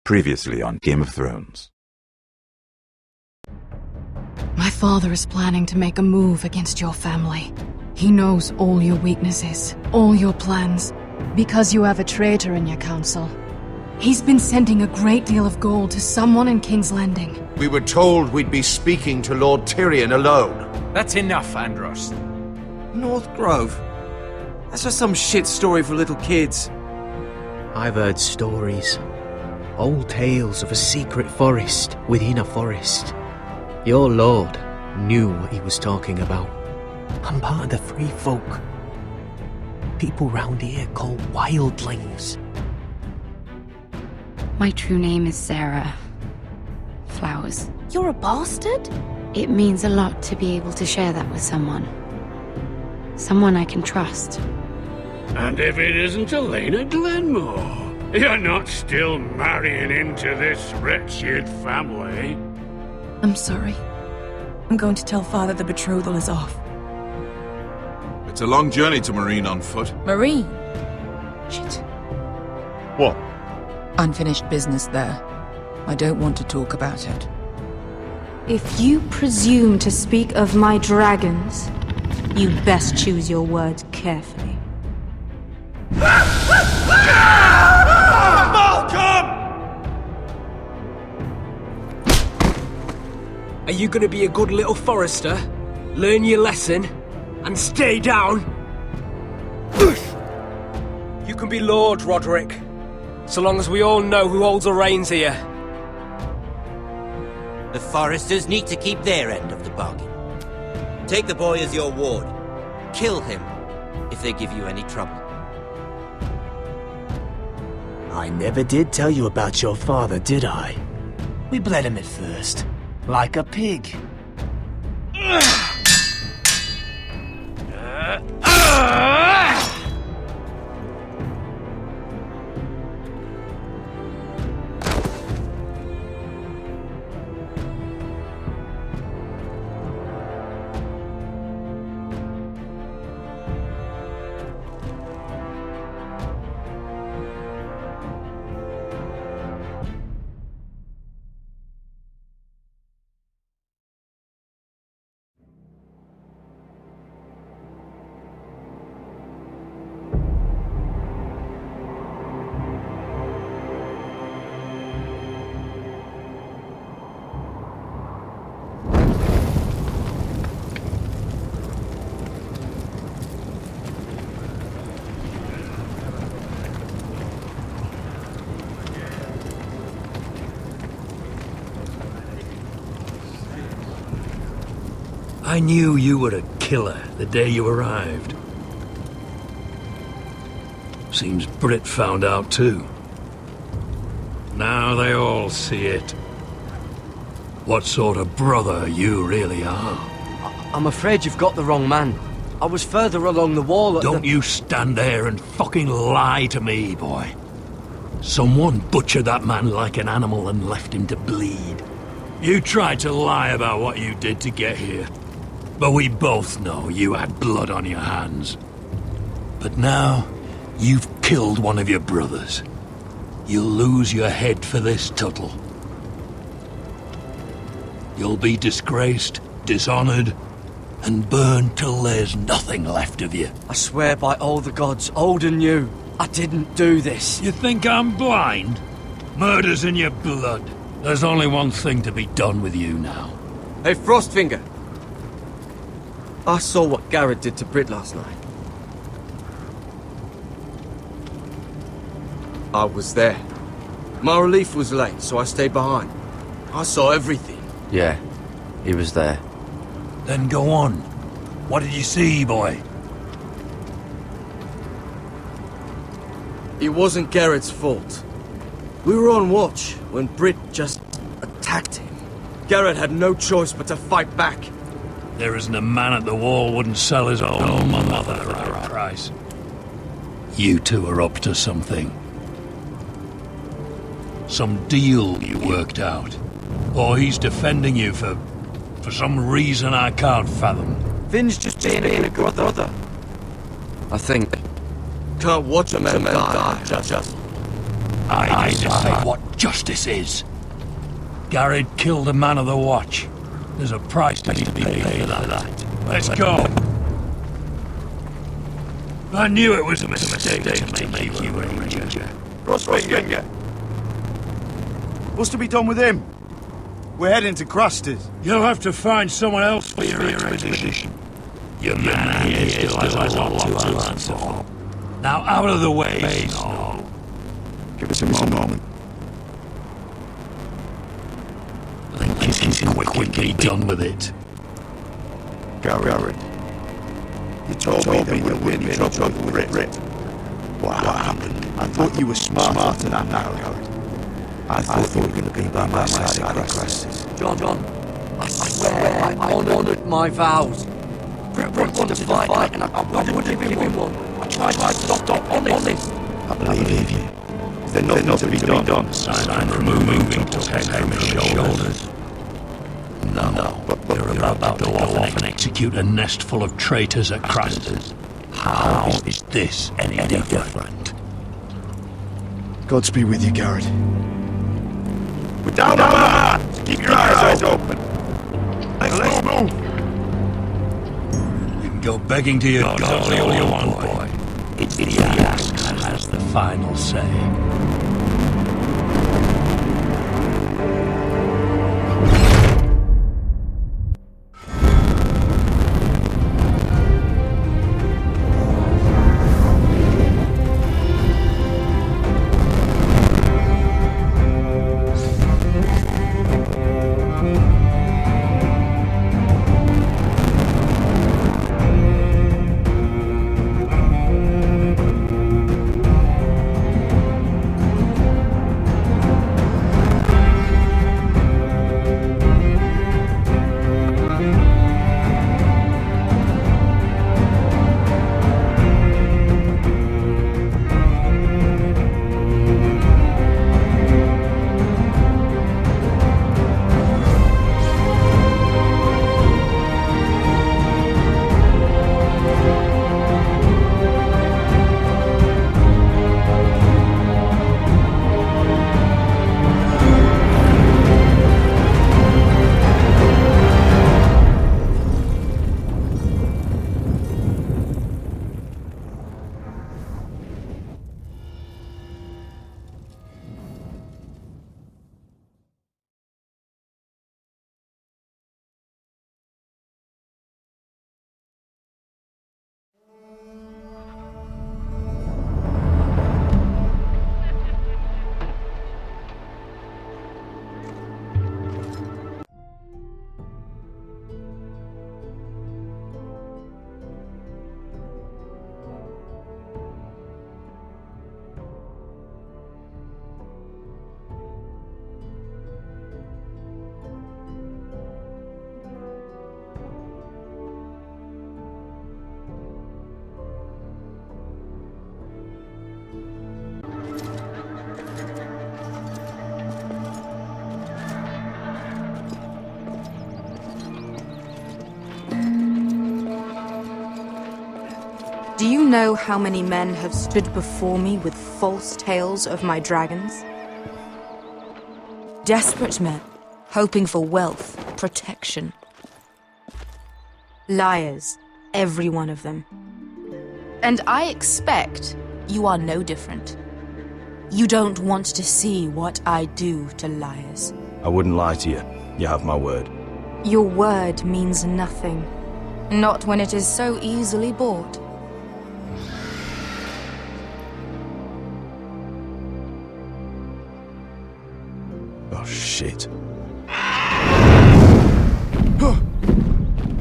Previously on Game of Thrones. My father is planning to make a move against your family. He knows all your weaknesses, all your plans, because you have a traitor in your council. He's been sending a great deal of gold to someone in King's Landing. We were told we'd be speaking to Lord Tyrion alone. That's enough, Andros. North Grove? That's just some shit story for little kids. I've heard stories. Old tales of a secret forest within a forest. Your lord knew what he was talking about. I'm part of the free folk. People round here called wildlings. My true name is Sarah Flowers. You're a bastard? It means a lot to be able to share that with someone. Someone I can trust. And if it isn't Elena Glenmore, you're not still marrying into this wretched family. I'm sorry. I'm going to tell Father the betrothal is off. It's a long journey to Marine on foot. Marine? Shit. What? Unfinished business there. I don't want to talk about it. If you presume to speak of my dragons, you best choose your words carefully. Are you gonna be a good little forester? Learn your lesson? And stay down? You can be Lord, Roderick. So long as we all know who holds the reins here. The foresters need to keep their end of the bargain. Take the boy as your ward. Kill him if they give you any trouble. I never did tell you about your father, did I? We bled him at first, like a pig. I knew you were a killer the day you arrived. Seems Brit found out too. Now they all see it. What sort of brother you really are. I'm afraid you've got the wrong man. I was further along the wall at Don't you stand there and fucking lie to me, boy. Someone butchered that man like an animal and left him to bleed. You tried to lie about what you did to get here. But we both know you had blood on your hands. But now, you've killed one of your brothers. You'll lose your head for this, Tuttle. You'll be disgraced, dishonored, and burned till there's nothing left of you. I swear by all the gods, old and new, I didn't do this. You think I'm blind? Murder's in your blood. There's only one thing to be done with you now. Hey, Frostfinger. I saw what Garrett did to Brit last night. I was there. My relief was late, so I stayed behind. I saw everything. Yeah, he was there. Then go on. What did you see, boy? It wasn't Garrett's fault. We were on watch when Brit just attacked him. Garrett had no choice but to fight back. There isn't a man at the wall wouldn't sell his own mother for a price. You two are up to something. Some deal you worked out. Or he's defending you for some reason I can't fathom. Finn's just being a good brother. I think. Can't watch a man die. Just. I decide what justice is. Garrett killed a man of the Watch. There's a price to be paid for that. Let's go. I knew it was a mistake to make you a ranger. What's to be done with him? We're heading to Cruster's. You'll have to find someone else for your expedition. Your man here still has a lot to answer for. Now out of the way, Snow. Give us a moment. Think it's quickly done with it. Garrett. You told me there would be any trouble with Brit. What happened? I thought you were smarter than that, Garrett. I thought you were going to be by my side at Cruster's. John, I swear I honoured my vows. Brit wanted to fight, and I wouldn't give him one. I tried to stop honest. I believe you. There's nothing to be done. Sign removing to head from his shoulders. No, but you're about to go off and execute a nest full of traitors at Cruster's. How is this any different? Godspeed with you, Garrett. We're down on that! Keep your eyes open. Let's move. You can go begging to your gods all you want, boy. It's the ass that has the final say. Do you know how many men have stood before me with false tales of my dragons? Desperate men, hoping for wealth, protection. Liars, every one of them. And I expect you are no different. You don't want to see what I do to liars. I wouldn't lie to you. You have my word. Your word means nothing. Not when it is so easily bought. Oh, shit.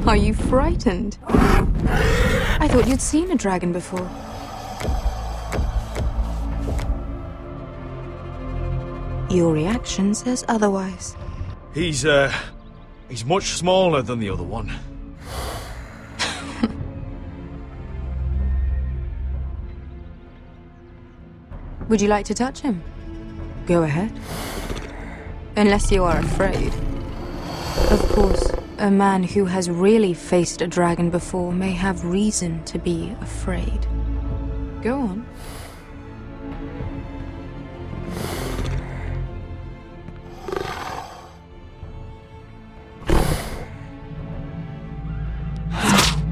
Are you frightened? I thought you'd seen a dragon before. Your reaction says otherwise. He's much smaller than the other one. Would you like to touch him? Go ahead. Unless you are afraid. Of course, a man who has really faced a dragon before may have reason to be afraid. Go on.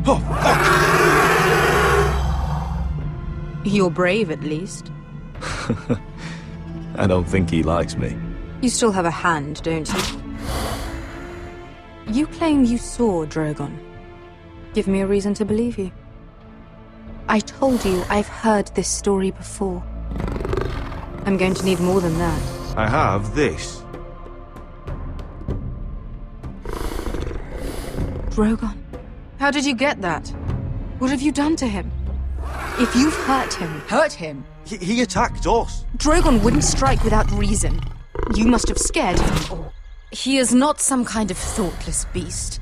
Oh, fuck! You're brave, at least. I don't think he likes me. You still have a hand, don't you? You claim you saw Drogon. Give me a reason to believe you. I told you I've heard this story before. I'm going to need more than that. I have this. Drogon? How did you get that? What have you done to him? If you've hurt him... Hurt him? He attacked us. Drogon wouldn't strike without reason. You must have scared him, or... He is not some kind of thoughtless beast.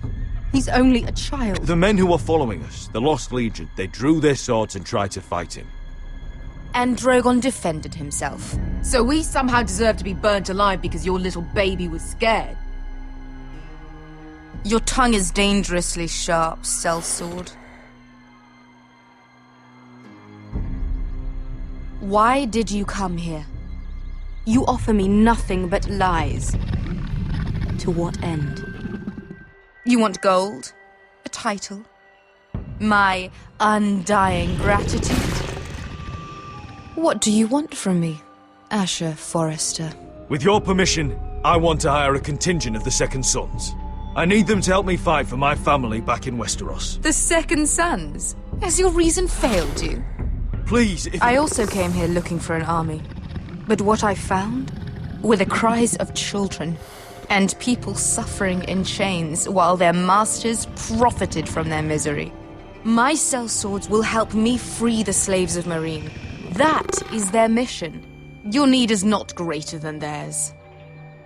He's only a child. The men who were following us, the Lost Legion, they drew their swords and tried to fight him. And Drogon defended himself. So we somehow deserve to be burnt alive because your little baby was scared. Your tongue is dangerously sharp, sellsword. Why did you come here? You offer me nothing but lies. To what end? You want gold? A title? My undying gratitude? What do you want from me, Asher Forrester? With your permission, I want to hire a contingent of the Second Sons. I need them to help me fight for my family back in Westeros. The Second Sons? Has your reason failed you? Please, if... I also came here looking for an army. But what I found were the cries of children and people suffering in chains while their masters profited from their misery. My sellswords will help me free the slaves of Meereen. That is their mission. Your need is not greater than theirs.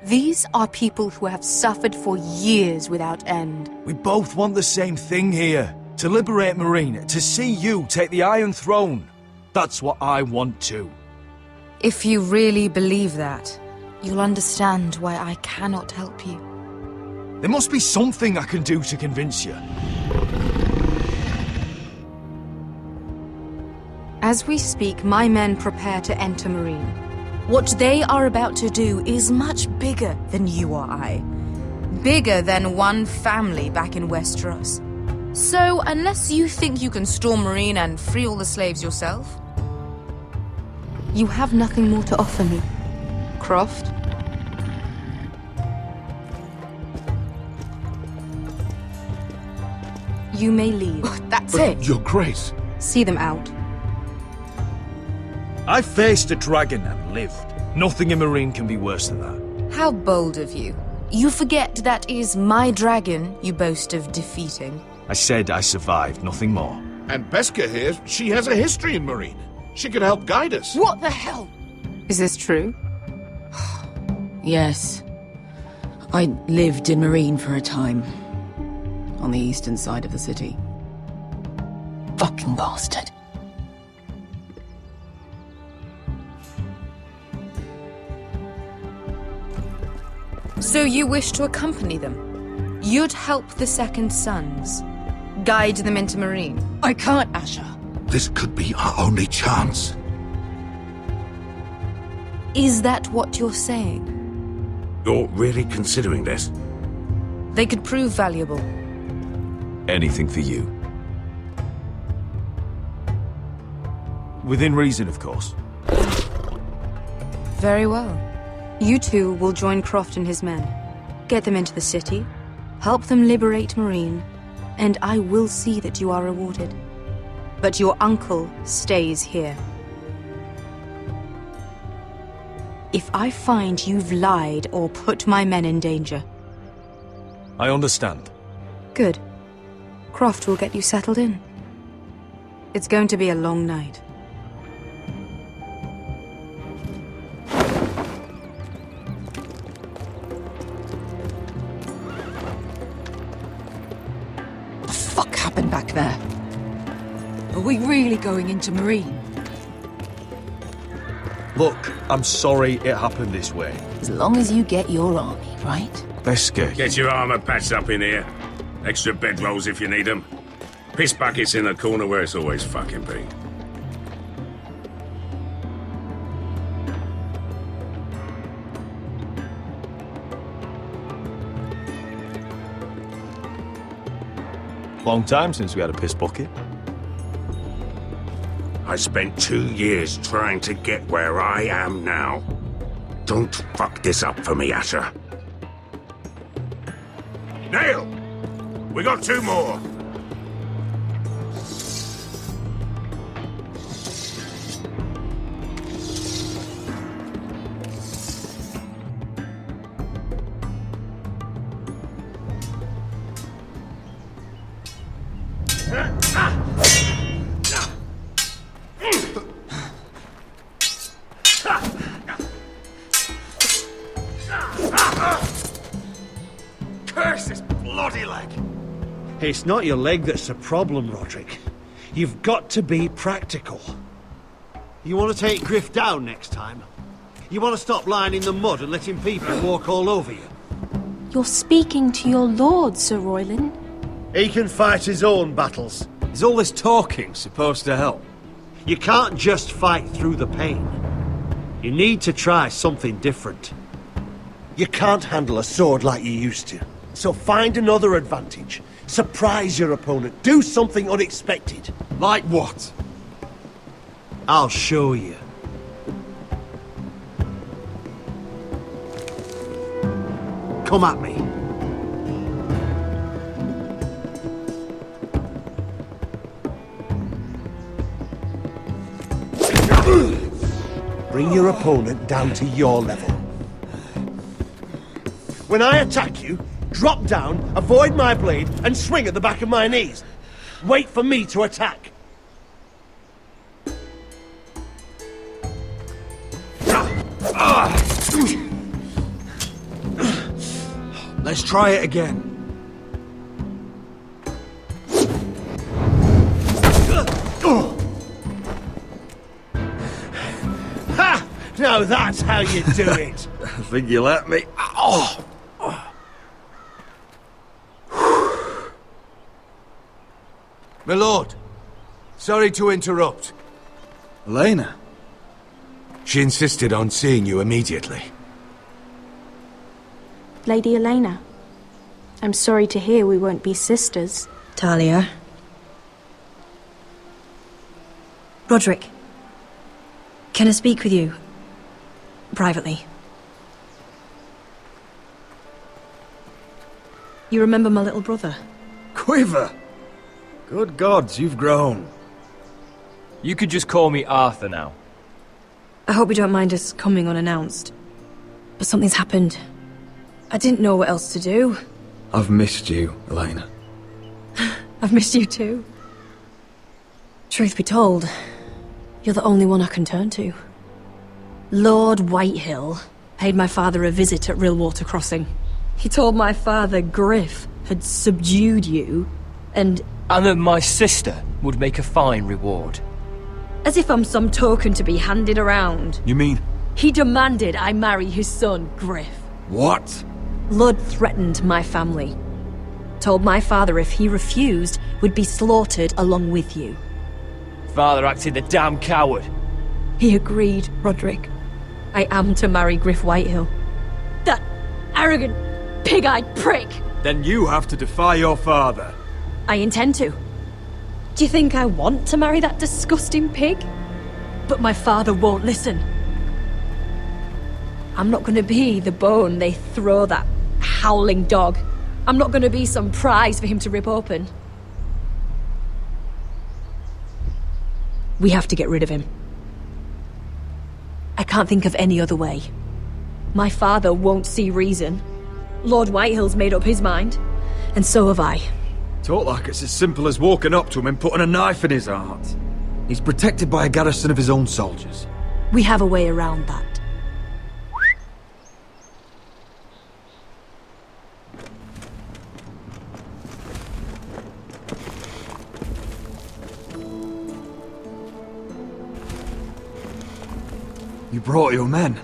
These are people who have suffered for years without end. We both want the same thing here. To liberate Meereen, to see you take the Iron Throne. That's what I want too. If you really believe that, you'll understand why I cannot help you. There must be something I can do to convince you. As we speak, my men prepare to enter Meereen. What they are about to do is much bigger than you or I. Bigger than one family back in Westeros. So, unless you think you can storm Meereen and free all the slaves yourself, you have nothing more to offer me, Croft. You may leave. That's it. Your Grace. See them out. I faced a dragon and lived. Nothing in Meereen can be worse than that. How bold of you. You forget that is my dragon you boast of defeating. I said I survived, nothing more. And Beskha here, she has a history in Meereen. She could help guide us. What the hell? Is this true? Yes. I lived in Meereen for a time. On the eastern side of the city. Fucking bastard. So you wish to accompany them? You'd help the Second Sons? Guide them into Meereen? I can't, Asher. This could be our only chance. Is that what you're saying? You're really considering this? They could prove valuable. Anything for you. Within reason, of course. Very well. You two will join Croft and his men. Get them into the city, help them liberate Meereen, and I will see that you are rewarded. But your uncle stays here. If I find you've lied or put my men in danger... I understand. Good. Croft will get you settled in. It's going to be a long night. What the fuck happened back there? Are we really going into Meereen? Look, I'm sorry it happened this way. As long as you get your army, right? Beskha. Get your armor patched up in here. Extra bedrolls if you need them. Piss buckets in the corner where it's always fucking been. Long time since we had a piss bucket. I spent 2 years trying to get where I am now. Don't fuck this up for me, Asher. Nail! We got 2 more! Curse this bloody leg! It's not your leg that's the problem, Roderick. You've got to be practical. You want to take Griff down next time? You want to stop lying in the mud and letting people walk all over you? You're speaking to your lord, Sir Royland. He can fight his own battles. Is all this talking supposed to help? You can't just fight through the pain. You need to try something different. You can't handle a sword like you used to. So find another advantage. Surprise your opponent. Do something unexpected. Like what? I'll show you. Come at me. Bring your opponent down to your level. When I attack you, drop down, avoid my blade, and swing at the back of my knees. Wait for me to attack. Let's try it again. Ha! Now that's how you do it. I think you let me. Oh! My lord, sorry to interrupt. Elena? She insisted on seeing you immediately. Lady Elena, I'm sorry to hear we won't be sisters. Talia. Roderick. Can I speak with you? Privately. You remember my little brother? Quiver! Good gods, you've grown. You could just call me Arthur now. I hope you don't mind us coming unannounced. But something's happened. I didn't know what else to do. I've missed you, Elena. I've missed you too. Truth be told, you're the only one I can turn to. Lord Whitehill paid my father a visit at Rillwater Crossing. He told my father Griff had subdued you, and that my sister would make a fine reward. as if I'm some token to be handed around. You mean? He demanded I marry his son, Griff. What? Lud threatened my family. Told my father if he refused, would be slaughtered along with you. Father acted the damn coward. He agreed, Roderick. I am to marry Griff Whitehill. That arrogant, pig-eyed prick! Then you have to defy your father. I intend to. Do you think I want to marry that disgusting pig? But my father won't listen. I'm not gonna be the bone they throw that howling dog. I'm not gonna be some prize for him to rip open. We have to get rid of him. I can't think of any other way. My father won't see reason. Lord Whitehill's made up his mind, and so have I. Talk like it's as simple as walking up to him and putting a knife in his heart. He's protected by a garrison of his own soldiers. We have a way around that. You brought your men.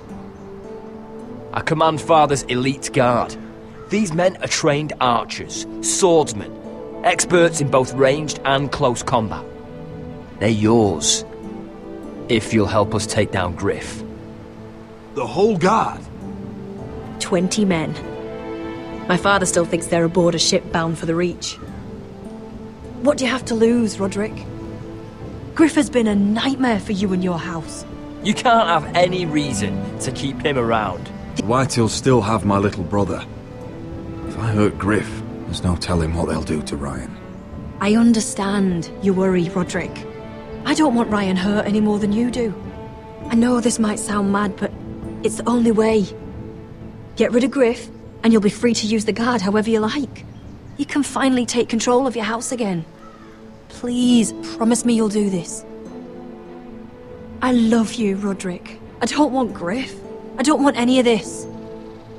I command Father's elite guard. These men are trained archers, swordsmen, experts in both ranged and close combat. They're yours, if you'll help us take down Griff. The whole guard? 20 men. My father still thinks they're aboard a ship bound for the Reach. What do you have to lose, Roderick? Griff has been a nightmare for you and your house. You can't have any reason to keep him around. The Whitehills still have my little brother. If I hurt Griff, there's no telling what they'll do to Ryan. I understand your worry, Roderick. I don't want Ryan hurt any more than you do. I know this might sound mad, but it's the only way. Get rid of Griff, and you'll be free to use the guard however you like. You can finally take control of your house again. Please, promise me you'll do this. I love you, Roderick. I don't want Griff. I don't want any of this.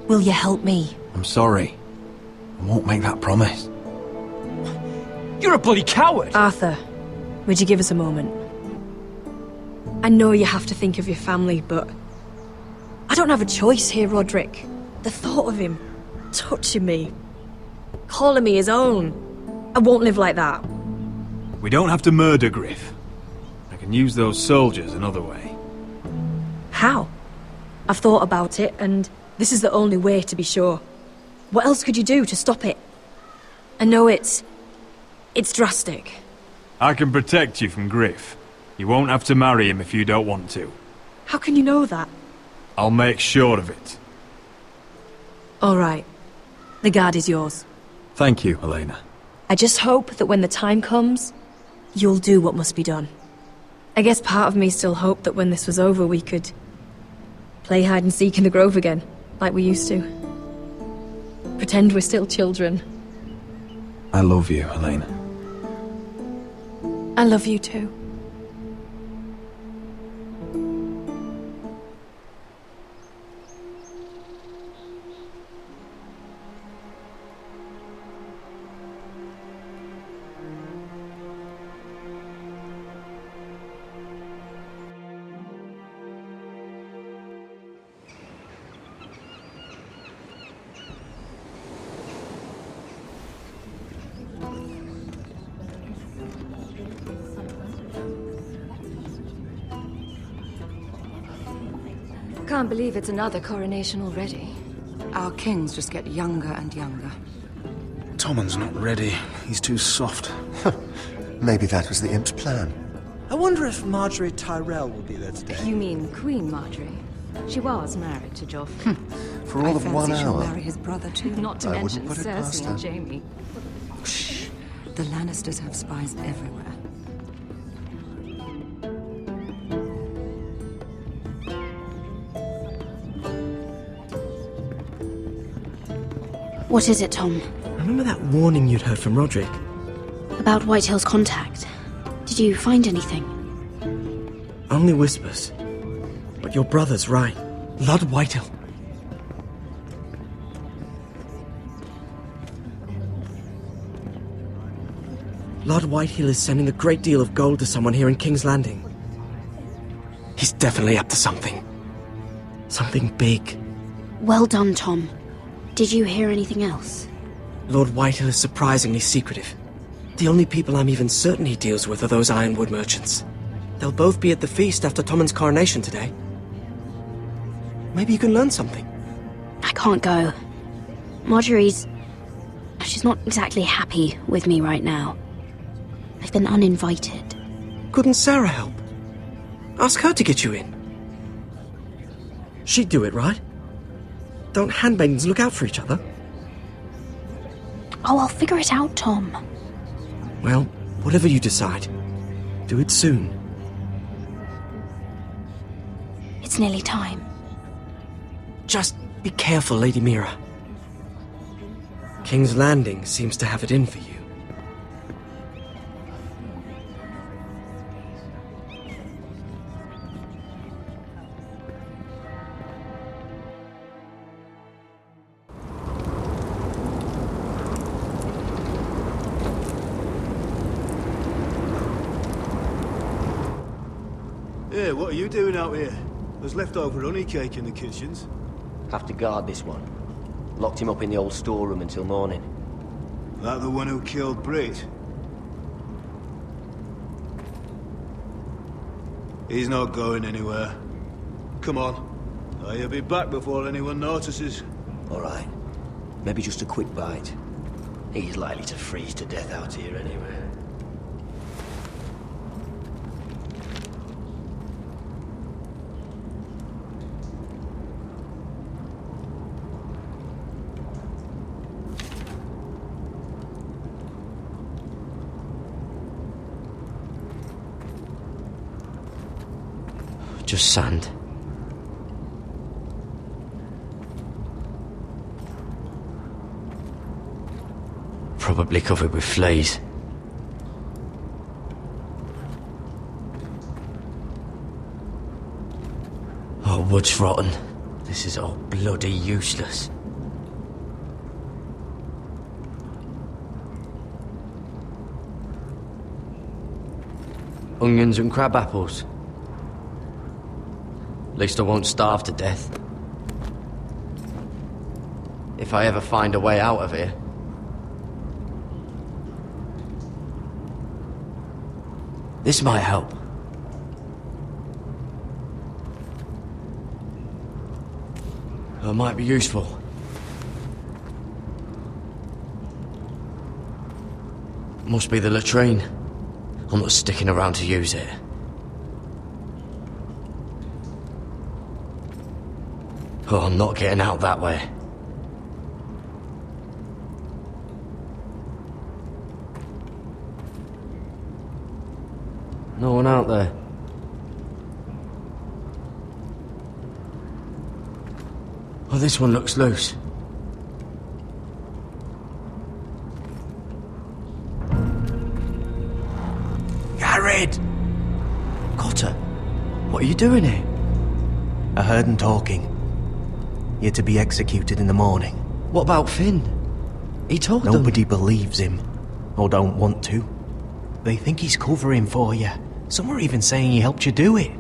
Will you help me? I'm sorry. I won't make that promise. You're a bloody coward! Arthur, would you give us a moment? I know you have to think of your family, but I don't have a choice here, Roderick. The thought of him touching me, calling me his own, I won't live like that. We don't have to murder Griff. I can use those soldiers another way. How? I've thought about it, and this is the only way to be sure. What else could you do to stop it? I know it's drastic. I can protect you from Griff. You won't have to marry him if you don't want to. How can you know that? I'll make sure of it. All right. The guard is yours. Thank you, Elena. I just hope that when the time comes, you'll do what must be done. I guess part of me still hoped that when this was over we could play hide and seek in the grove again, like we used to. Pretend we're still children. I love you, Elena. I love you too. Can't believe it's another coronation already. Our kings just get younger and younger. Tommen's not ready. He's too soft. Maybe that was the imp's plan. I wonder if Marjorie Tyrell will be there today. You mean Queen Marjorie? She was married to Joffrey. For all of 1 hour. She'll marry his brother too, not to I mention wouldn't put it past Cersei her. and Jaime. Shh. The Lannisters have spies everywhere. What is it, Tom? Remember that warning you'd heard from Roderick? About Whitehill's contact. Did you find anything? Only whispers. But your brother's right. Lord Whitehill. Lord Whitehill is sending a great deal of gold to someone here in King's Landing. He's definitely up to something. Something big. Well done, Tom. Did you hear anything else? Lord Whitehill is surprisingly secretive. The only people I'm even certain he deals with are those ironwood merchants. They'll both be at the feast after Tommen's coronation today. Maybe you can learn something. I can't go. Marjorie's... she's not exactly happy with me right now. I've been uninvited. Couldn't Sarah help? Ask her to get you in. She'd do it, right? Don't handmaidens look out for each other? Oh, I'll figure it out, Tom. Well, whatever you decide, do it soon. It's nearly time. Just be careful, Lady Mira. King's Landing seems to have it in for you. Hey, what are you doing out here? There's leftover honey cake in the kitchens. Have to guard this one. Locked him up in the old storeroom until morning. That the one who killed Brit? He's not going anywhere. Come on. He'll be back before anyone notices. All right. Maybe just a quick bite. He's likely to freeze to death out here anyway. just sand. Probably covered with fleas. Oh, wood's rotten. This is all bloody useless. Onions and crab apples. At least I won't starve to death. If I ever find a way out of here. This might help. It might be useful. Must be the latrine. I'm not sticking around to use it. Oh, I'm not getting out that way. No one out there. Oh, this one looks loose. Garrett! Cotter, what are you doing here? I heard him talking. You're to be executed in the morning. What about Finn? He told them. Nobody believes him, or don't want to. They think he's covering for you. Some are even saying he helped you do it.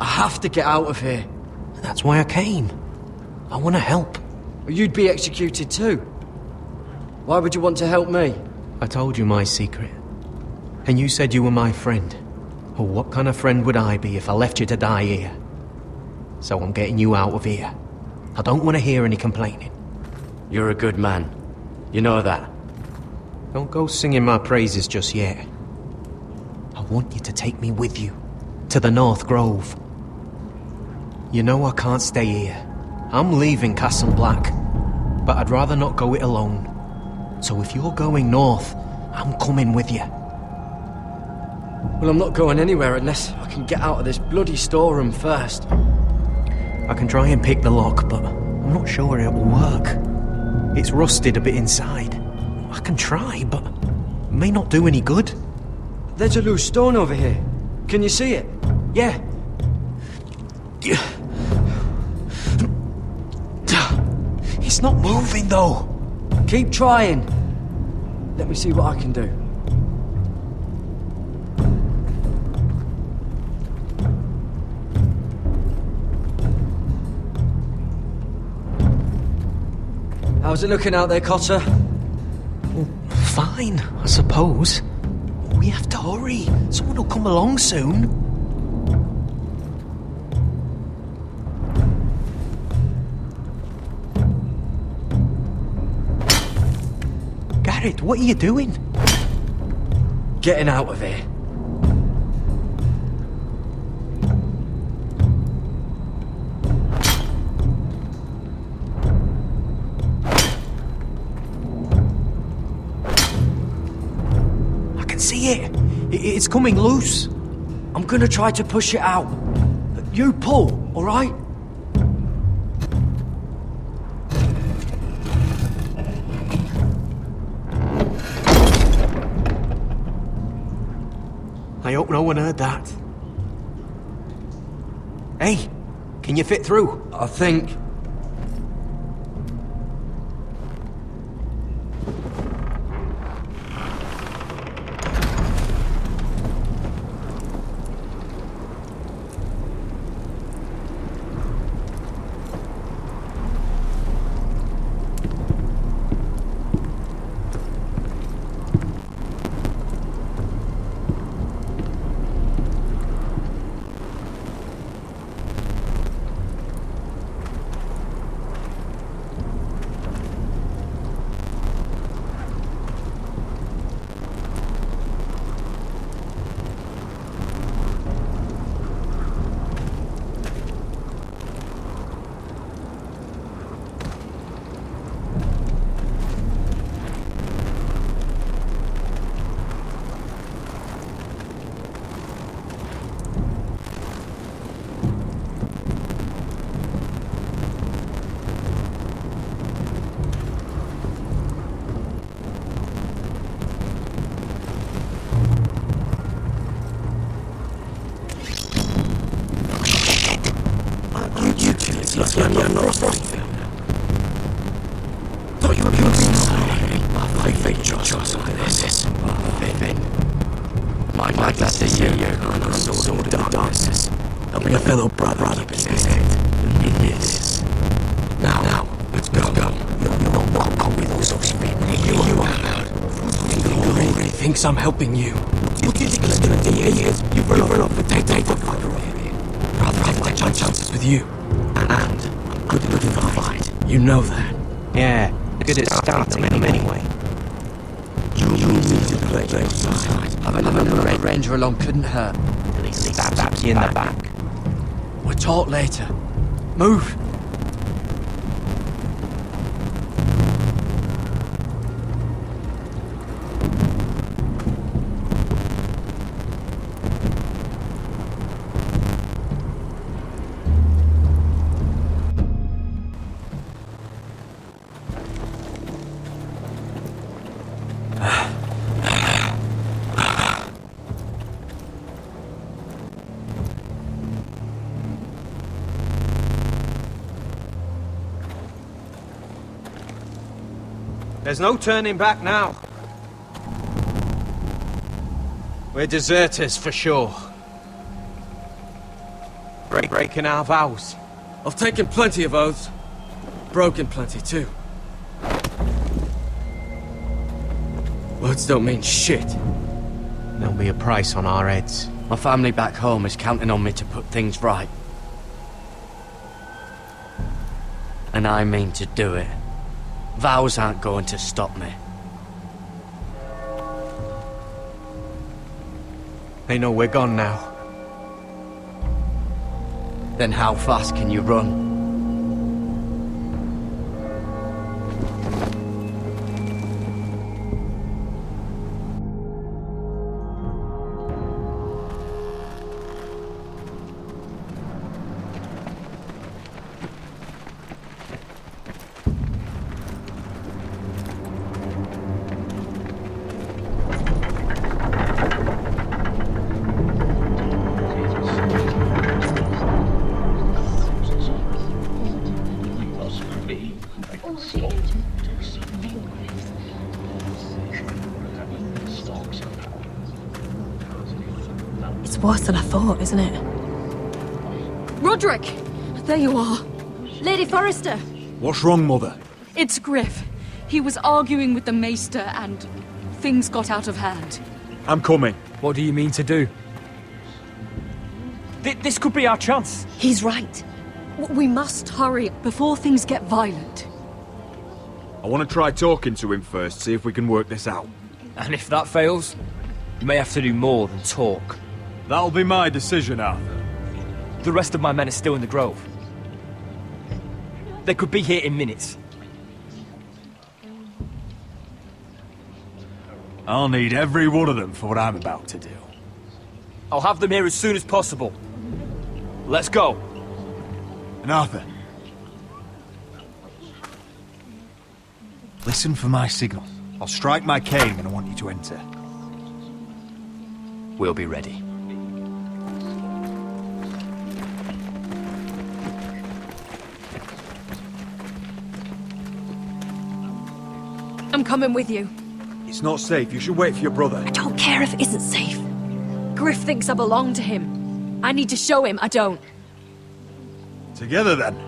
I have to get out of here. That's why I came. I want to help. You'd be executed too. Why would you want to help me? I told you my secret. And you said you were my friend. Well, what kind of friend would I be if I left you to die here? So I'm getting you out of here. I don't want to hear any complaining. You're a good man. You know that. Don't go singing my praises just yet. I want you to take me with you. To the North Grove. You know I can't stay here. I'm leaving Castle Black. But I'd rather not go it alone. So if you're going north, I'm coming with you. Well, I'm not going anywhere unless I can get out of this bloody storeroom first. I can try and pick the lock, but I'm not sure it will work. It's rusted a bit inside. I can try, but it may not do any good. There's a loose stone over here. Can you see it? Yeah. It's not moving, though. Keep trying. Let me see what I can do. How's it looking out there, Cotter? Fine, I suppose. We have to hurry. Someone will come along soon. Garrett, what are you doing? Getting out of here. See it? It's coming loose. I'm gonna try to push it out. You pull, all right? I hope no one heard that. Hey, can you fit through? I think. My faith just like this. My glad to see you and all the darkness. Help me a fellow brother keep his head in this. Now, let's go. You're not go with those speaking. You are. He really thinks I'm helping you. What do you think he's gonna do? You run off and take the brother over here. Rather take my chances with you. And I'm good at the fight. You know that. Yeah, good at starting them anyway. You need to play outside. Having a Red Ranger along couldn't hurt. At least he stabs you in the back. We'll talk later. Move! There's no turning back now. We're deserters for sure. Breaking our vows. I've taken plenty of oaths. Broken plenty too. Words don't mean shit. There'll be a price on our heads. My family back home is counting on me to put things right. And I mean to do it. Vows aren't going to stop me. They know we're gone now. Then how fast can you run? It's worse than I thought, isn't it? Roderick! There you are. Lady Forrester! What's wrong, Mother? It's Griff. He was arguing with the Maester and things got out of hand. I'm coming. What do you mean to do? This could be our chance. He's right. We must hurry before things get violent. I want to try talking to him first, see if we can work this out. And if that fails, you may have to do more than talk. That'll be my decision, Arthur. The rest of my men are still in the grove. They could be here in minutes. I'll need every one of them for what I'm about to do. I'll have them here as soon as possible. Let's go. And Arthur, listen for my signal. I'll strike my cane when I want you to enter. We'll be ready. I'm coming with you. It's not safe. You should wait for your brother. I don't care if it isn't safe. Griff thinks I belong to him. I need to show him I don't. Together, then.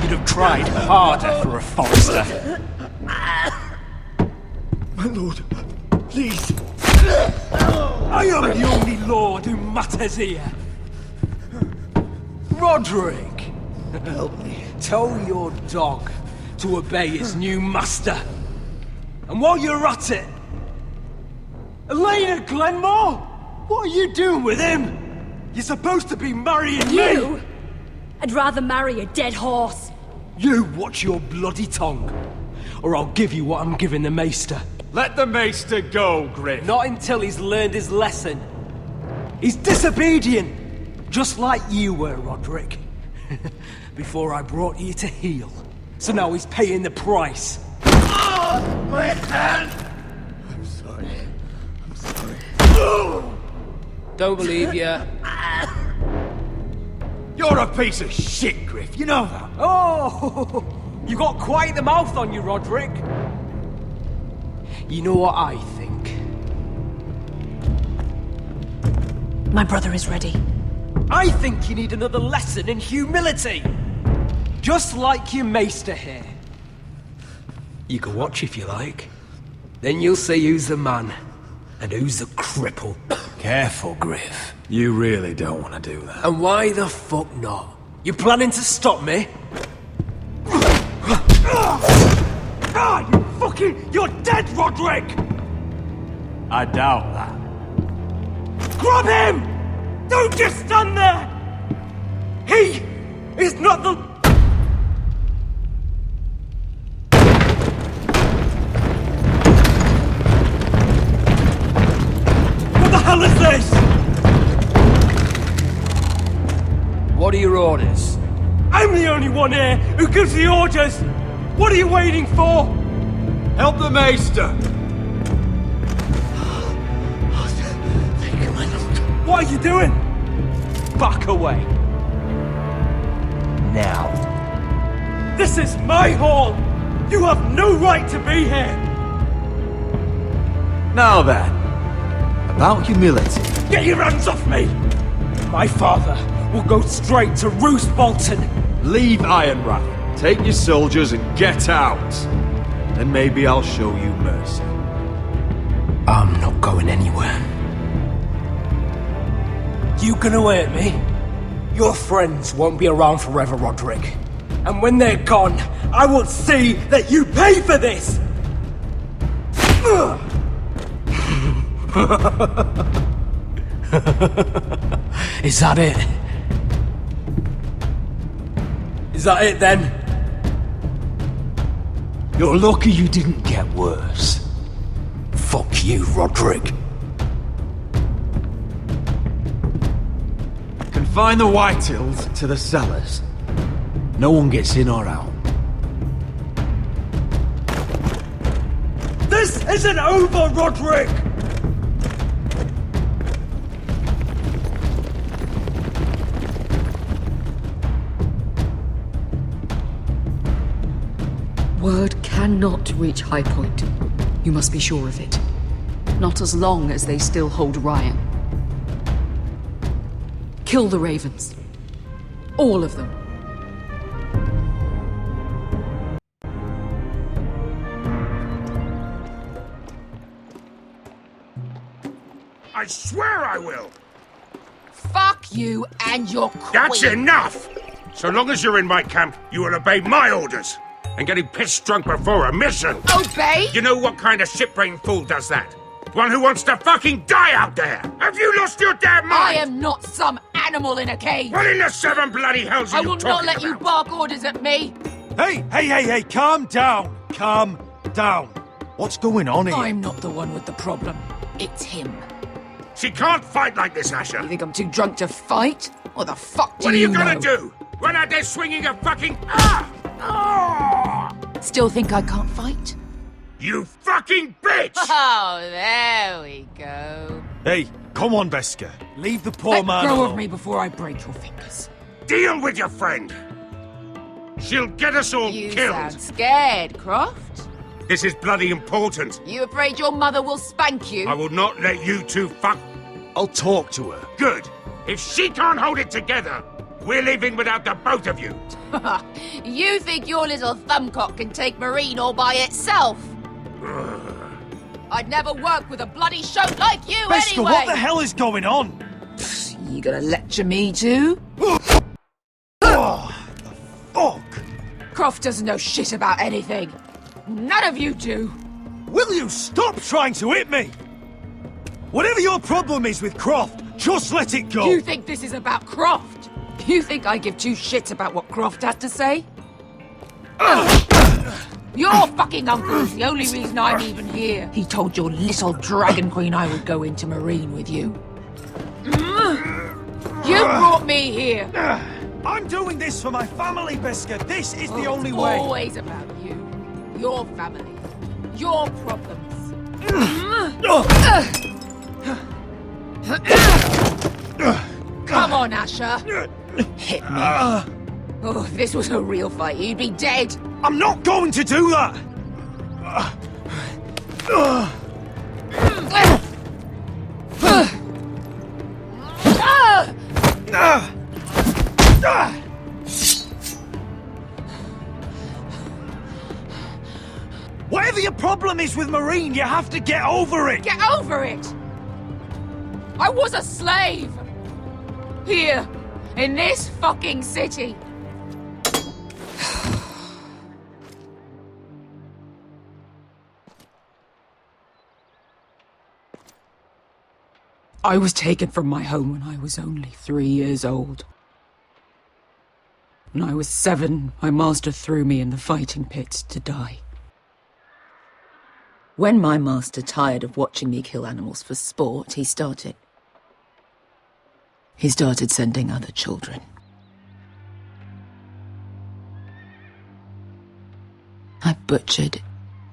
You'd have tried harder for a Forrester. My lord, please. I am the only lord who matters here. Roderick! Help me. Tell your dog to obey his new master. And while you're at it, Elena Glenmore? What are you doing with him? You're supposed to be marrying You? me! I'd rather marry a dead horse. You watch your bloody tongue, or I'll give you what I'm giving the Maester. Let the Maester go, Griff. Not until he's learned his lesson. He's disobedient, just like you were, Roderick. Before I brought you to heel. So now he's paying the price. Oh, my hand! I'm sorry. I'm sorry. Don't believe ya. You're a piece of shit, Griff. You know that. Oh, you got quite the mouth on you, Roderick. You know what I think? My brother is ready. I think you need another lesson in humility. Just like your Maester here. You can watch if you like. Then you'll see who's the man and who's the cripple. Careful, Griff. You really don't want to do that. And why the fuck not? You planning to stop me? Ah, you fucking... You're dead, Roderick! I doubt that. Grab him! Don't just stand there! He is not the... What the hell is this? What are your orders? I'm the only one here who gives the orders! What are you waiting for? Help the Maester! What are you doing? Back away. Now. This is my hall! You have no right to be here! Now then, about humility. Get your hands off me! My father will go straight to Roose Bolton. Leave Ironrath, take your soldiers and get out. Then maybe I'll show you mercy. I'm not going anywhere. You gonna hurt me? Your friends won't be around forever, Roderick. And when they're gone, I will see that you pay for this! Is that it? Is that it then? You're lucky you didn't get worse. Fuck you, Roderick. Confine the Whitehills to the cellars. No one gets in or out. This isn't over, Roderick! Word cannot reach High Point. You must be sure of it. Not as long as they still hold Ryan. Kill the Ravens. All of them. I swear I will! Fuck you and your queen. That's enough! So long as you're in my camp, you will obey my orders. And getting pissed drunk before a mission. Obey? You know what kind of shit-brained fool does that? One who wants to fucking die out there! Have you lost your damn mind? I am not some animal in a cage. What in the seven bloody hells are I you will talking not let about? you bark orders at me. Hey, calm down. Calm down. What's going on here? I'm not the one with the problem. It's him. She can't fight like this, Asher. You think I'm too drunk to fight? What the fuck do What are you know? gonna do? Run out there swinging a fucking... Still think I can't fight? You fucking bitch! Oh, there we go. Hey, come on, Beska. Leave the poor Let man go alone. of me before I break your fingers. Deal with your friend. She'll get us all You killed. sound scared, Croft. This is bloody important. You afraid your mother will spank you? I will not let you two fuck... I'll talk to her. Good. If she can't hold it together, we're leaving without the both of you. You think your little thumbcock can take Marine all by itself? I'd never work with a bloody shote like you Beska, anyway! what the hell is going on? You gonna lecture me too? Oh, the fuck? Croft doesn't know shit about anything. None of you do. Will you stop trying to hit me? Whatever your problem is with Croft, just let it go! You think this is about Croft? You think I give two shits about what Croft has to say? Your fucking uncle is the only reason I'm even here. He told your little dragon queen I would go into Marine with you. You brought me here. I'm doing this for my family, Biscuit. This is the only It's way. always about you, your family, your problems. Come on, Asher. Hit me. Oh, if this was a real fight, you'd be dead. I'm not going to do that! Whatever your problem is with Marine, you have to get over it! Get over it! I was a slave! Here, in this fucking city. I was taken from my home when I was only 3 years old. When I was 7, my master threw me in the fighting pits to die. When my master tired of watching me kill animals for sport, he started sending other children. I butchered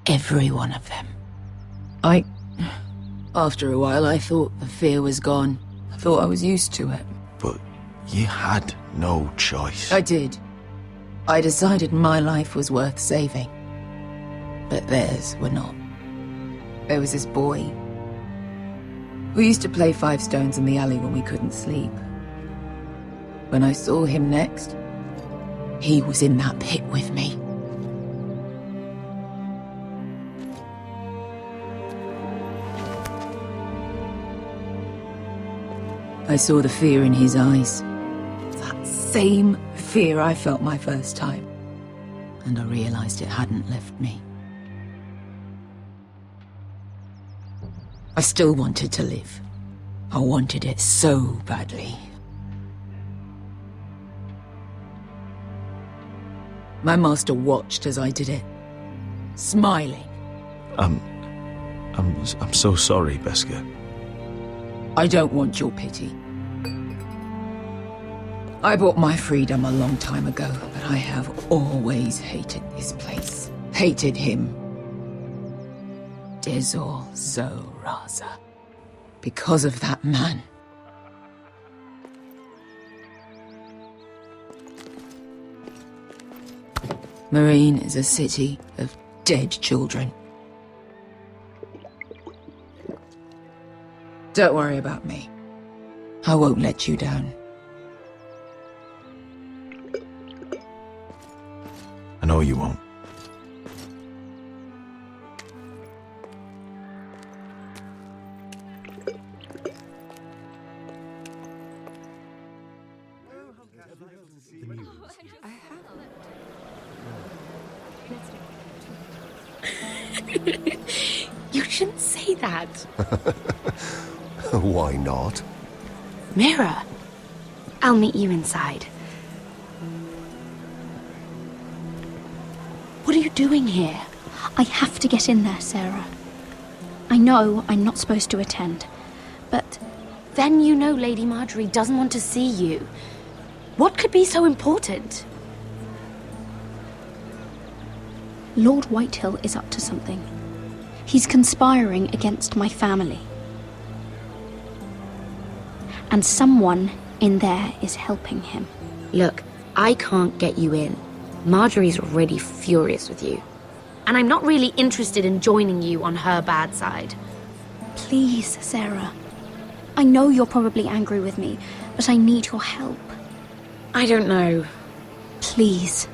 every one of them. After a while, I thought the fear was gone. I thought I was used to it. But you had no choice. I did. I decided my life was worth saving. But theirs were not. There was this boy. We used to play 5 stones in the alley when we couldn't sleep. When I saw him next, he was in that pit with me. I saw the fear in his eyes. That same fear I felt my first time. And I realized it hadn't left me. I still wanted to live. I wanted it so badly. My master watched as I did it, smiling. I'm so sorry, Beska. I don't want your pity. I bought my freedom a long time ago, but I have always hated this place. Hated him. Dezor Zo Raza. Because of that man. Marine is a city of dead children. Don't worry about me. I won't let you down. I know you won't. You shouldn't say that. Why not? Mira, I'll meet you inside. What are you doing here? I have to get in there, Sarah. I know I'm not supposed to attend, but then you know Lady Marjorie doesn't want to see you. What could be so important? Lord Whitehill is up to something. He's conspiring against my family. And someone in there is helping him. Look, I can't get you in. Marjorie's already furious with you. And I'm not really interested in joining you on her bad side. Please, Sarah. I know you're probably angry with me, but I need your help. I don't know. Please.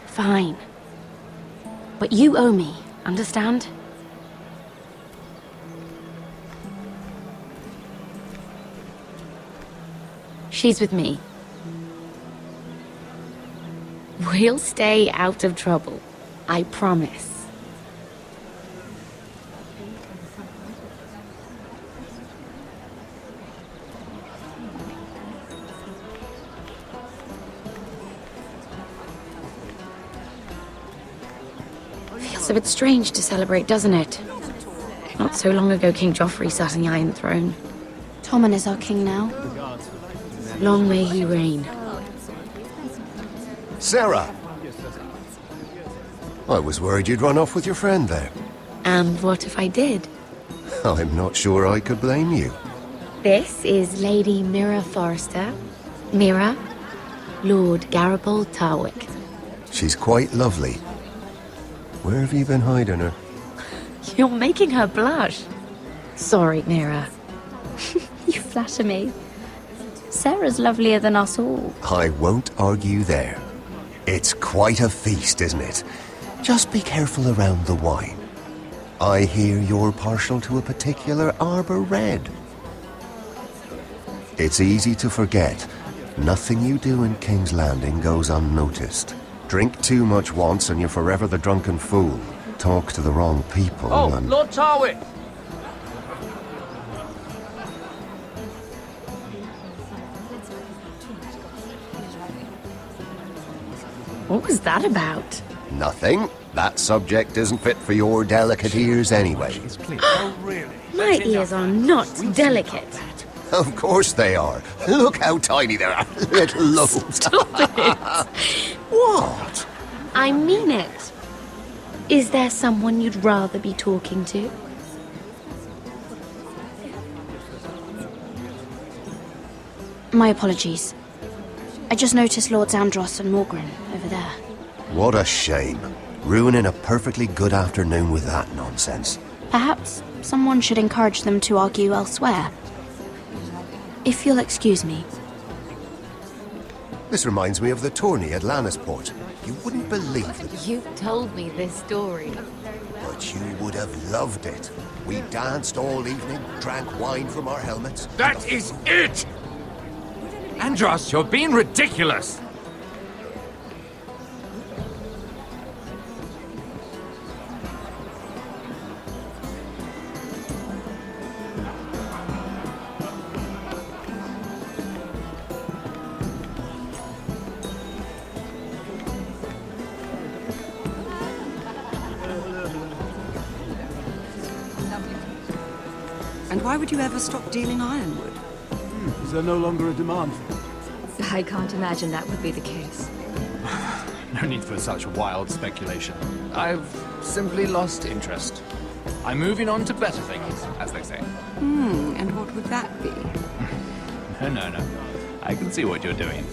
Fine. But you owe me, understand? She's with me. We'll stay out of trouble. I promise. Feels a bit strange to celebrate, doesn't it? Not so long ago, King Joffrey sat on the Iron Throne. Tommen is our king now. Long may he reign. Sarah! I was worried you'd run off with your friend there. And what if I did? I'm not sure I could blame you. This is Lady Mira Forrester. Mira, Lord Garibald Tarwick. She's quite lovely. Where have you been hiding her? You're making her blush. Sorry, Mira. You flatter me. Sarah's lovelier than us all. I won't argue there. It's quite a feast, isn't it? Just be careful around the wine. I hear you're partial to a particular Arbor Red. It's easy to forget. Nothing you do in King's Landing goes unnoticed. Drink too much once and you're forever the drunken fool. Talk to the wrong people and... Lord Tarwick! What was that about? Nothing. That subject isn't fit for your delicate ears anyway. My ears are not delicate. Of course they are. Look how tiny they are. Little loaves. Stop it! What? I mean it. Is there someone you'd rather be talking to? My apologies. I just noticed Lords Andros and Morgren over there. What a shame. Ruining a perfectly good afternoon with that nonsense. Perhaps someone should encourage them to argue elsewhere. If you'll excuse me. This reminds me of the tourney at Lannisport. You wouldn't believe it. You told me this story. But you would have loved it. We danced all evening, drank wine from our helmets. That is it! Andros, you're being ridiculous! And why would you ever stop dealing ironwood? Is there no longer a demand for it? I can't imagine that would be the case. No need for such wild speculation. I've simply lost interest. I'm moving on to better things, as they say. And what would that be? No. I can see what you're doing.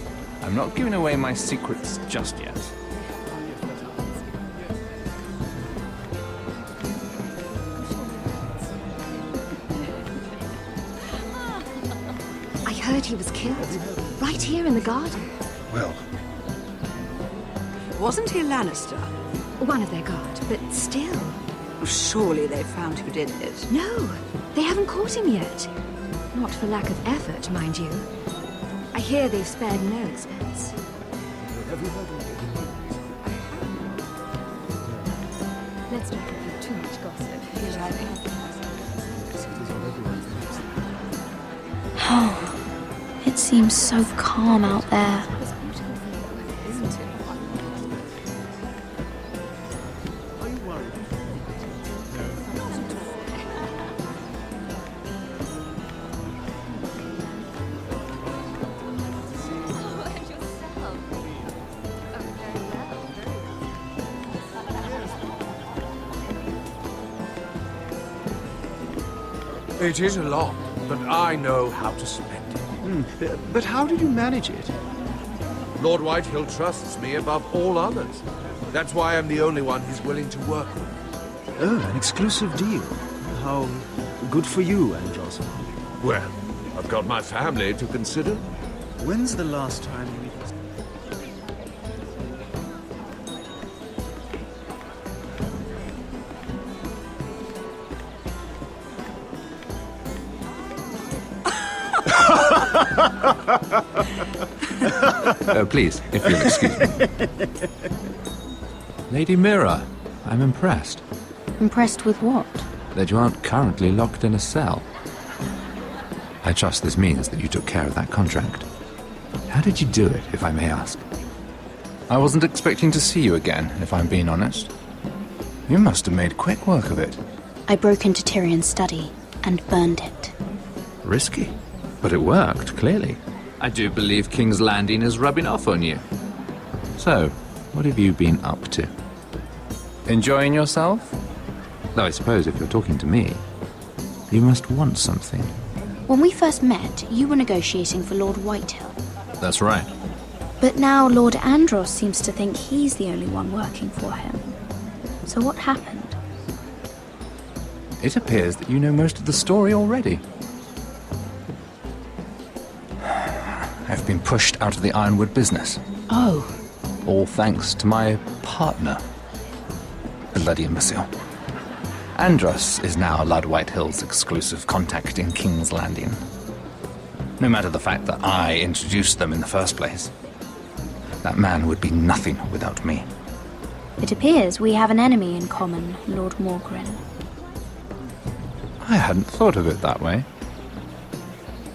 I'm not giving away my secrets just yet. I heard he was killed. Right here in the garden. Well... Wasn't he a Lannister? One of their guard, but still. Surely they found who did it. No, they haven't caught him yet. Not for lack of effort, mind you. I hear they've spared no expense. Have you heard of Let's not repeat too much gossip. It seems so calm out there. It is a lot, but I know how to spend it. But how did you manage it? Lord Whitehill trusts me above all others. That's why I'm the only one he's willing to work with. Oh, an exclusive deal. How good for you, Andros. Well, I've got my family to consider. When's the last time we... Please, if you'll excuse me. Lady Mira, I'm impressed. Impressed with what? That you aren't currently locked in a cell. I trust this means that you took care of that contract. How did you do it, if I may ask? I wasn't expecting to see you again, if I'm being honest. You must have made quick work of it. I broke into Tyrion's study and burned it. Risky. But it worked, clearly. I do believe King's Landing is rubbing off on you. So, what have you been up to? Enjoying yourself? Though I suppose if you're talking to me, you must want something. When we first met, you were negotiating for Lord Whitehill. That's right. But now Lord Andros seems to think he's the only one working for him. So what happened? It appears that you know most of the story already. I've been pushed out of the Ironwood business. Oh. All thanks to my partner. Bloody imbecile. Andros is now Lord Whitehill's exclusive contact in King's Landing. No matter the fact that I introduced them in the first place. That man would be nothing without me. It appears we have an enemy in common, Lord Morgren. I hadn't thought of it that way.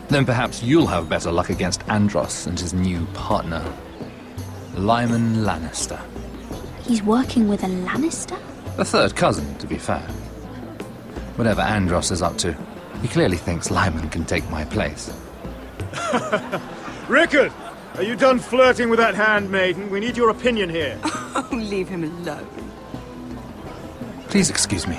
Then perhaps you'll have better luck against Andros and his new partner, Lyman Lannister. He's working with a Lannister? A third cousin, to be fair. Whatever Andros is up to, he clearly thinks Lyman can take my place. Rickard! Are you done flirting with that handmaiden? We need your opinion here. Oh, leave him alone. Please excuse me.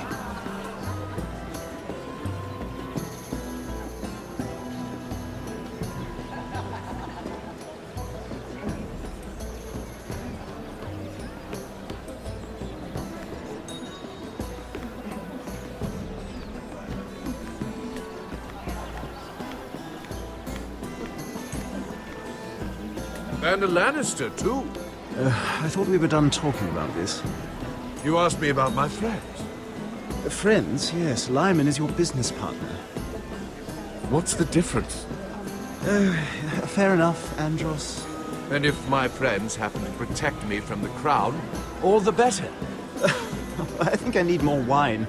And a Lannister, too. I thought we were done talking about this. You asked me about my friends. Friends? Yes. Lyman is your business partner. What's the difference? Fair enough, Andros. And if my friends happen to protect me from the crown, all the better. I think I need more wine.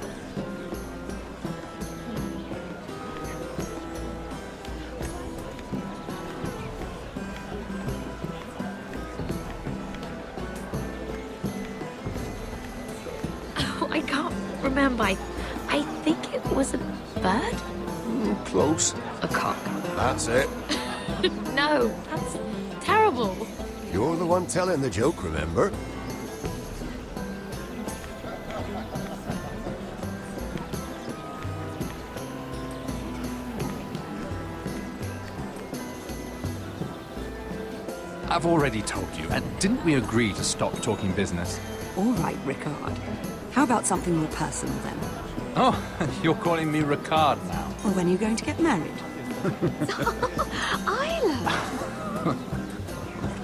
I can't remember. I think it was a bird? Close. A cock. That's it. No, that's terrible. You're the one telling the joke, remember? I've already told you, and didn't we agree to stop talking business? All right, Rickard. How about something more personal then? Oh, you're calling me Ricard now. Well, when are you going to get married? Isla!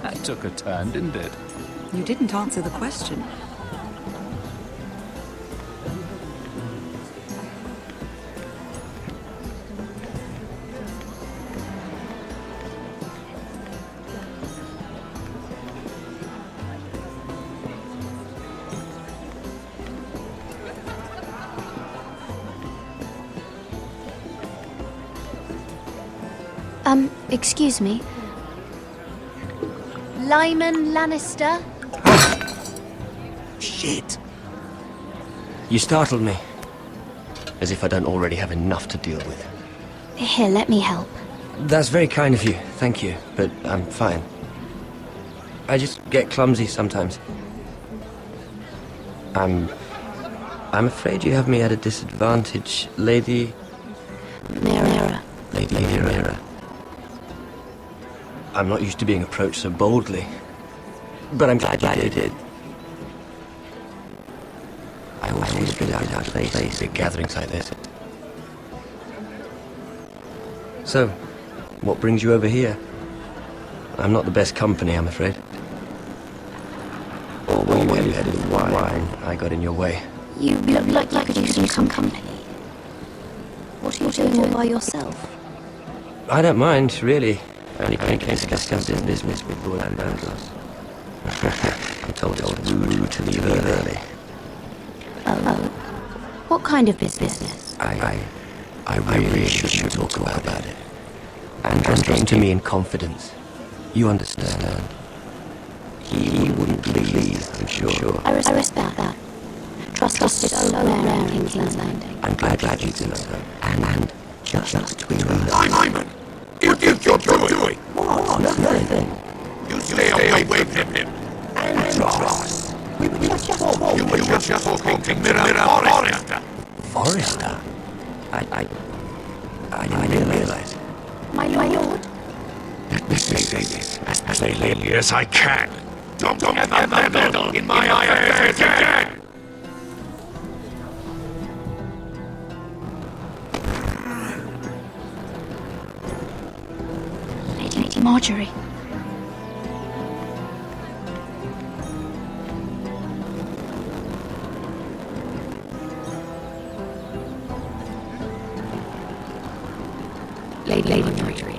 That took a turn, didn't it? You didn't answer the question. Excuse me. Lyman Lannister? Shit. You startled me. As if I don't already have enough to deal with. Here, let me help. That's very kind of you, thank you, but I'm fine. I just get clumsy sometimes. I'm afraid you have me at a disadvantage, Lady... Mira. Lady Mira. I'm not used to being approached so boldly, but I'm glad you did. I always feel out of place at gatherings like this. So, what brings you over here? I'm not the best company, I'm afraid. Or were you headed with wine? I got in your way. You look like you could use some company. What are you doing all by yourself? I don't mind, really. Only came to discuss his business with Lord Andros. I'm told it's rude to leave early. Oh. What kind of business? I really shouldn't talk about it. Andros came to me in confidence. You understand. He wouldn't leave, I'm sure. I respect that. Trust is so rare in King's Landing. I'm glad you think so. And just between us. Simon! You think you're doing? Nothing. You stay away from him. Andros! You were just talking to Mirror Forrester? I didn't realize. My lord? Let me say this as plainly as I can. Don't ever meddle in my affairs again! Lady Marjorie. Lady Marjorie.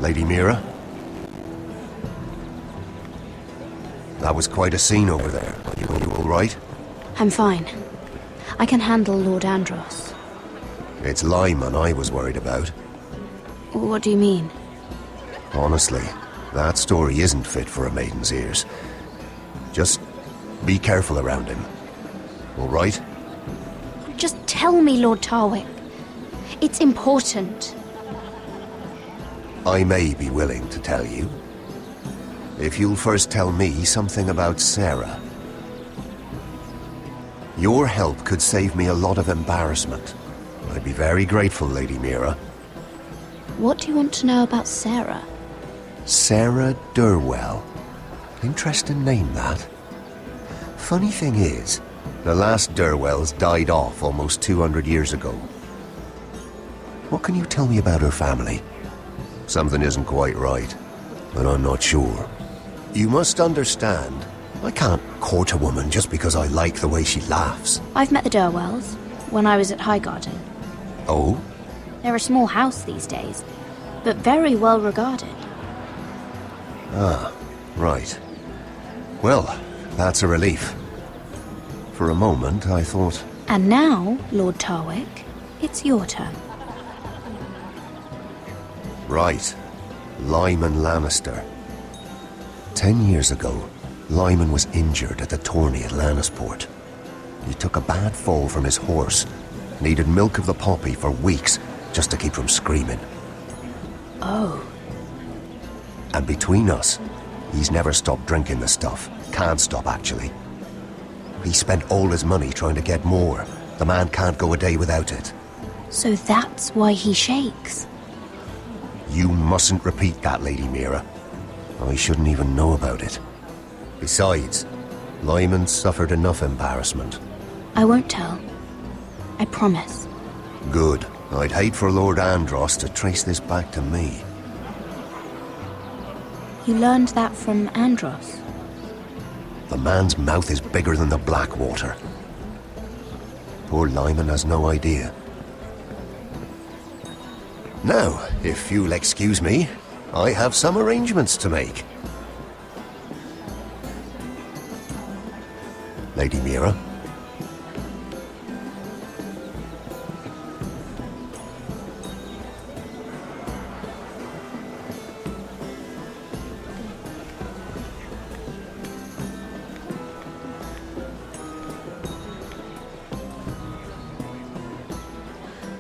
Lady Mira? That was quite a scene over there. You all right? I'm fine. I can handle Lord Andros. It's Lyman I was worried about. What do you mean? Honestly, that story isn't fit for a maiden's ears. Just be careful around him. All right? Just tell me, Lord Tarwick. It's important. I may be willing to tell you. If you'll first tell me something about Sarah. Your help could save me a lot of embarrassment. I'd be very grateful, Lady Mira. What do you want to know about Sarah? Sarah Durwell. Interesting name, that. Funny thing is, the last Durwells died off almost 200 years ago. What can you tell me about her family? Something isn't quite right, but I'm not sure. You must understand, I can't court a woman just because I like the way she laughs. I've met the Durwells when I was at Highgarden. Oh? They're a small house these days, but very well regarded. Ah, right. Well, that's a relief. For a moment, I thought... And now, Lord Tarwick, it's your turn. Right. Lyman Lannister. 10 years ago, Lyman was injured at the tourney at Lannisport. He took a bad fall from his horse. Needed milk of the poppy for weeks just to keep from screaming. Oh. And between us, he's never stopped drinking the stuff. Can't stop, actually. He spent all his money trying to get more. The man can't go a day without it. So that's why he shakes. You mustn't repeat that, Lady Mira. I shouldn't even know about it. Besides, Lyman suffered enough embarrassment. I won't tell. I promise. Good. I'd hate for Lord Andros to trace this back to me. You learned that from Andros? The man's mouth is bigger than the Blackwater. Poor Lyman has no idea. Now, if you'll excuse me, I have some arrangements to make. Lady Mira?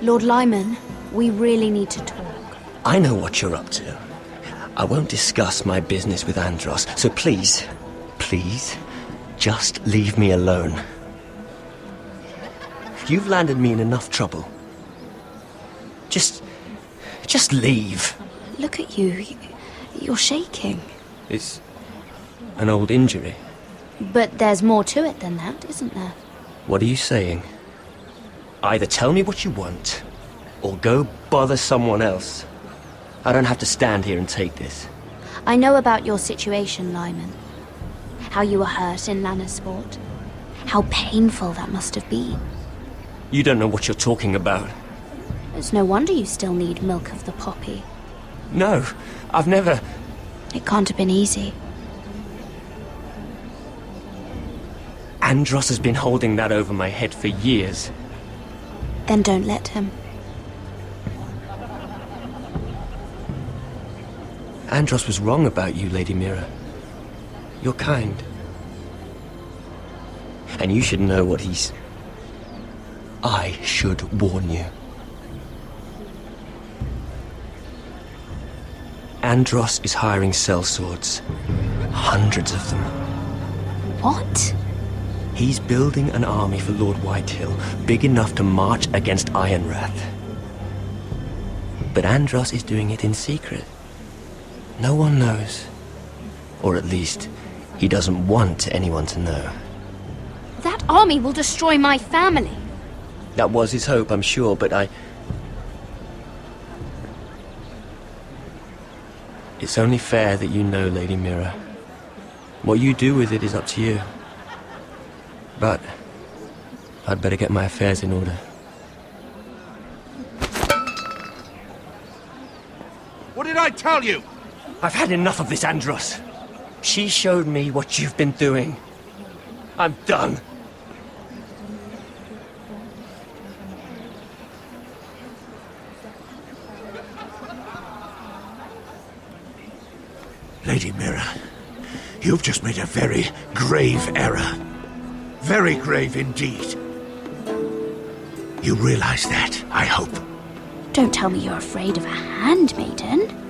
Lord Lyman, we really need to talk. I know what you're up to. I won't discuss my business with Andros, so please, just leave me alone. You've landed me in enough trouble. Just leave. Look at you. You're shaking. It's an old injury. But there's more to it than that, isn't there? What are you saying? Either tell me what you want, or go bother someone else. I don't have to stand here and take this. I know about your situation, Lyman. How you were hurt in Lannisport. How painful that must have been. You don't know what you're talking about. It's no wonder you still need milk of the poppy. No, I've never... It can't have been easy. Andros has been holding that over my head for years. Then don't let him. Andros was wrong about you, Lady Mira. You're kind. And you should know what he's... I should warn you. Andros is hiring sellswords. Hundreds of them. What? He's building an army for Lord Whitehill, big enough to march against Ironrath. But Andros is doing it in secret. No one knows. Or at least, he doesn't want anyone to know. That army will destroy my family. That was his hope, I'm sure, but It's only fair that you know, Lady Mira. What you do with it is up to you. But I'd better get my affairs in order. What did I tell you? I've had enough of this, Andros. She showed me what you've been doing. I'm done. Lady Mira, you've just made a very grave error. Very grave indeed. You realize that, I hope. Don't tell me you're afraid of a handmaiden.